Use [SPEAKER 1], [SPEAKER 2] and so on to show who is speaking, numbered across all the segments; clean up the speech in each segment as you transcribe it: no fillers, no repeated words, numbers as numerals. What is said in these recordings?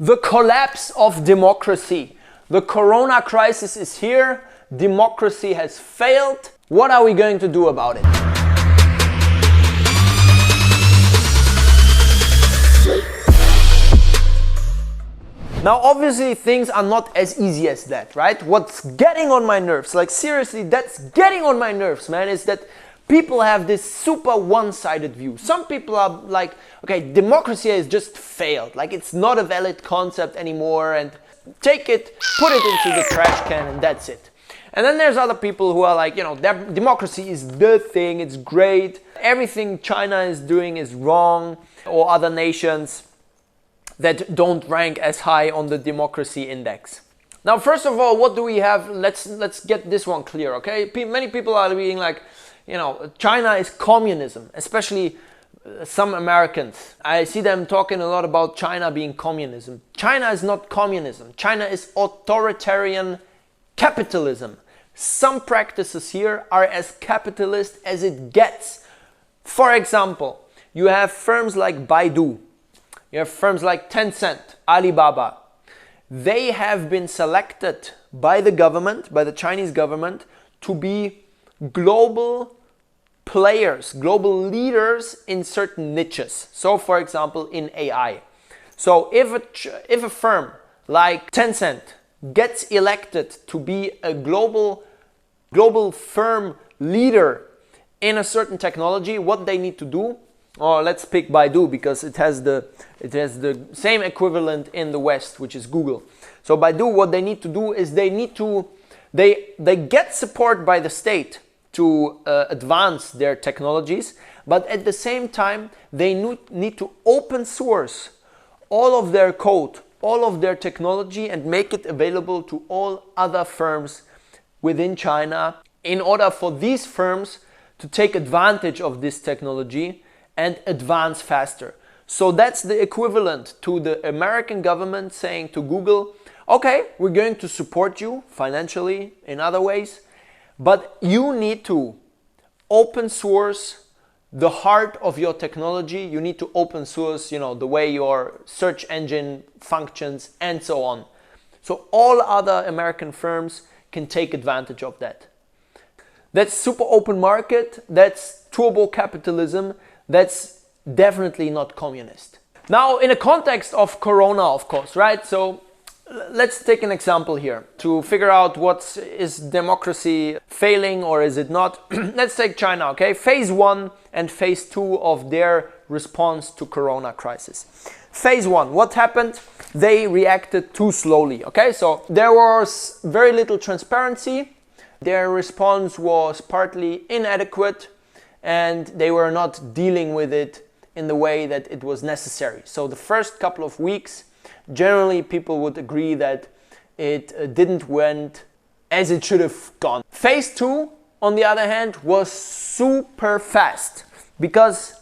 [SPEAKER 1] The collapse of democracy. The corona crisis is here. Democracy has failed. What are we going to do about it? Now, obviously, things are not as easy as that, right? What's getting on my nerves, like seriously, that's getting on my nerves, man, is that people have this super one-sided view. Some people are like, okay, democracy has just failed. Like, it's not a valid concept anymore, and take it, put it into the trash can, and that's it. And then there's other people who are like, democracy is the thing, it's great. Everything China is doing is wrong, or other nations that don't rank as high on the democracy index. Now, first of all, what do we have? Let's get this one clear, okay? Many people are being like, China is communism, especially some Americans. I see them talking a lot about China being communism. China is not communism. China is authoritarian capitalism. Some practices here are as capitalist as it gets. For example, you have firms like Baidu. You have firms like Tencent, Alibaba. They have been selected by the government, by the Chinese government, to be global players, global leaders in certain niches. So, for example, in AI. So, if a firm like Tencent gets elected to be a global firm leader in a certain technology, what they need to do, or let's pick Baidu because it has the same equivalent in the West, which is Google. So Baidu, what they need to do is they get support by the state to advance their technologies, but at the same time they need to open source all of their code, all of their technology, and make it available to all other firms within China in order for these firms to take advantage of this technology and advance faster. So that's the equivalent to the American government saying to Google, okay, we're going to support you financially in other ways, but you need to open source the heart of your technology. You need to open source, the way your search engine functions and so on. So all other American firms can take advantage of that. That's super open market. That's turbo capitalism. That's definitely not communist. Now, in the context of Corona, of course, right? So let's take an example here to figure out is democracy failing or is it not. Let's take China, okay? Phase 1 and phase 2 of their response to Corona crisis. Phase 1, what happened? They reacted too slowly, okay? So there was very little transparency. Their response was partly inadequate, and they were not dealing with it in the way that it was necessary. So the first couple of weeks, generally people would agree that it didn't went as it should have gone. Phase 2, on the other hand, was super fast, because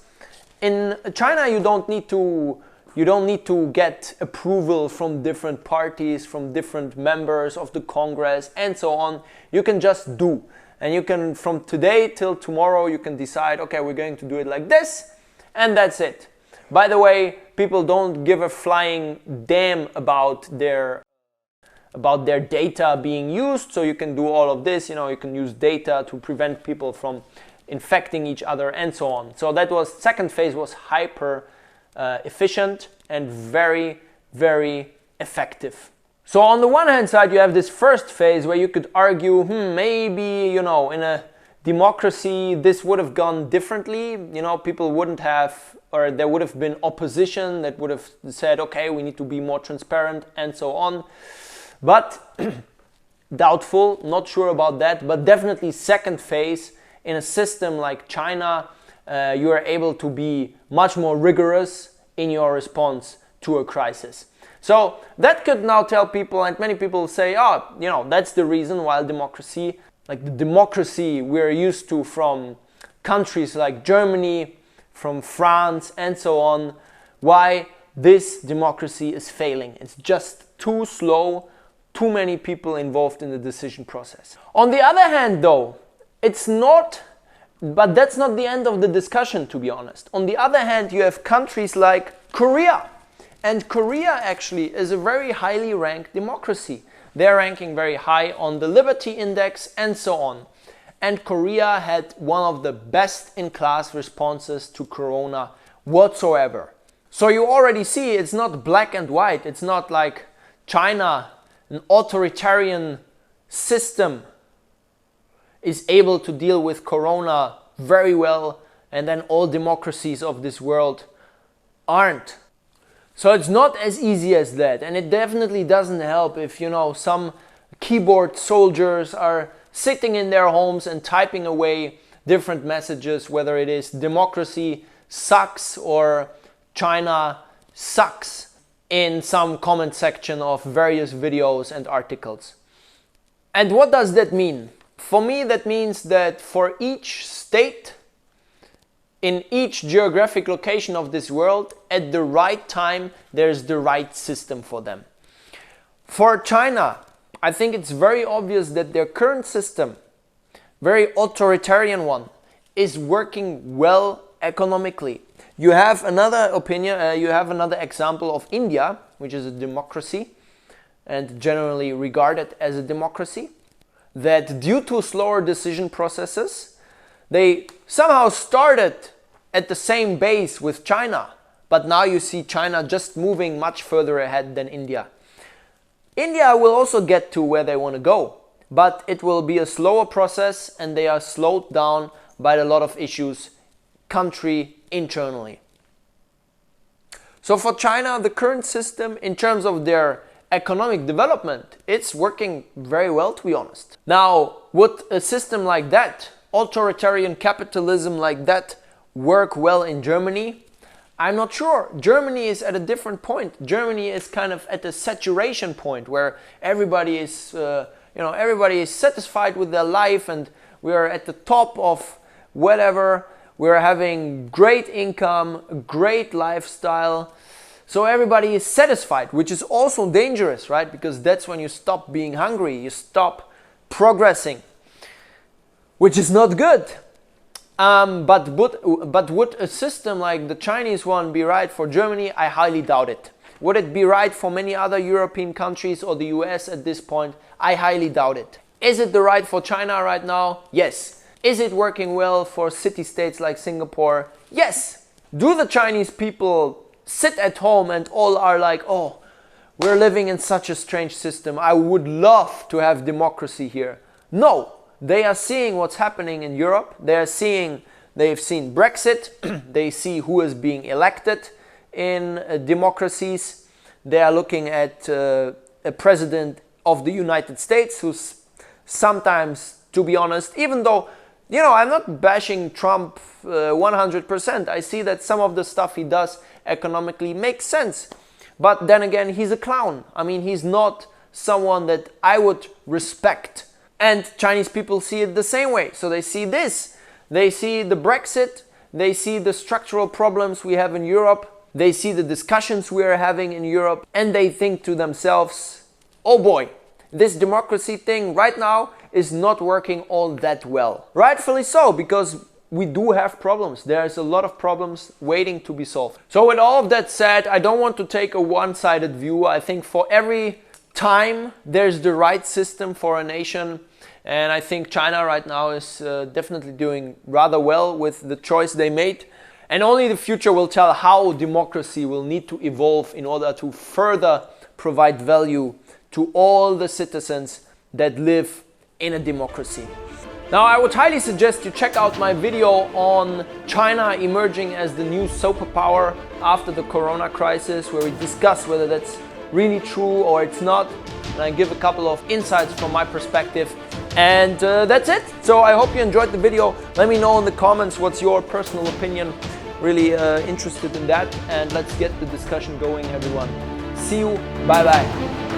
[SPEAKER 1] in China you don't need to get approval from different parties, from different members of the Congress and so on. You can just do. And you can, from today till tomorrow, you can decide, okay, we're going to do it like this, and that's it. By the way, people don't give a flying damn about their data being used, so you can do all of this. You can use data to prevent people from infecting each other and so on. So that was, second phase was hyper efficient and very, very effective. So on the one hand side, you have this first phase where you could argue, maybe, in a democracy, this would have gone differently. People wouldn't have, or there would have been opposition that would have said, okay, we need to be more transparent and so on. But doubtful, not sure about that, but definitely second phase, in a system like China, you are able to be much more rigorous in your response to a crisis. So that could now tell people, and many people say, that's the reason why democracy, like the democracy we're used to from countries like Germany, from France and so on, why this democracy is failing. It's just too slow, too many people involved in the decision process. On the other hand though, it's not, but that's not the end of the discussion, to be honest. On the other hand, you have countries like Korea And Korea actually is a very highly ranked democracy. They're ranking very high on the Liberty Index and so on. And Korea had one of the best in class responses to Corona whatsoever. So you already see it's not black and white. It's not like China, an authoritarian system, is able to deal with Corona very well, and then all democracies of this world aren't. So it's not as easy as that, and it definitely doesn't help if, you know, some keyboard soldiers are sitting in their homes and typing away different messages, whether it is democracy sucks or China sucks, in some comment section of various videos and articles. And what does that mean? For me, that means that for each state, in each geographic location of this world, at the right time, there's the right system for them. For China, I think it's very obvious that their current system, very authoritarian one, is working well economically. You have another opinion, you have another example of India, which is a democracy and generally regarded as a democracy, that due to slower decision processes, they somehow started at the same base with China, but now you see China just moving much further ahead than India. India will also get to where they want to go, but it will be a slower process, and they are slowed down by a lot of issues country internally. So for China, the current system in terms of their economic development, it's working very well, to be honest. Now, would a system like that, authoritarian capitalism like that, work well in Germany? I'm not sure. Germany is at a different point. Germany is kind of at a saturation point where everybody is, everybody is satisfied with their life, and we are at the top of whatever. We're having great income, great lifestyle. So everybody is satisfied, which is also dangerous, right? Because that's when you stop being hungry, you stop progressing, which is not good. But would a system like the Chinese one be right for Germany? I highly doubt it. Would it be right for many other European countries or the US at this point? I highly doubt it. Is it the right for China right now? Yes. Is it working well for city-states like Singapore? Yes. Do the Chinese people sit at home and all are like, oh, we're living in such a strange system, I would love to have democracy here? No. They are seeing what's happening in Europe. They've seen Brexit. They see who is being elected in democracies. They are looking at a president of the United States who's sometimes, to be honest, even though, I'm not bashing Trump 100%. I see that some of the stuff he does economically makes sense. But then again, he's a clown. I mean, he's not someone that I would respect. And Chinese people see it the same way. So they see this. They see the Brexit. They see the structural problems we have in Europe. They see the discussions we are having in Europe. And they think to themselves, oh boy, this democracy thing right now is not working all that well. Rightfully so, because we do have problems. There's a lot of problems waiting to be solved. So with all of that said, I don't want to take a one-sided view. I think for every time there's the right system for a nation. And I think China right now is definitely doing rather well with the choice they made. And only the future will tell how democracy will need to evolve in order to further provide value to all the citizens that live in a democracy. Now, I would highly suggest you check out my video on China emerging as the new superpower after the Corona crisis, where we discuss whether that's really true or it's not. And I give a couple of insights from my perspective. And that's it. So I hope you enjoyed the video. Let me know in the comments what's your personal opinion. Really interested in that. And let's get the discussion going, everyone. See you. Bye-bye.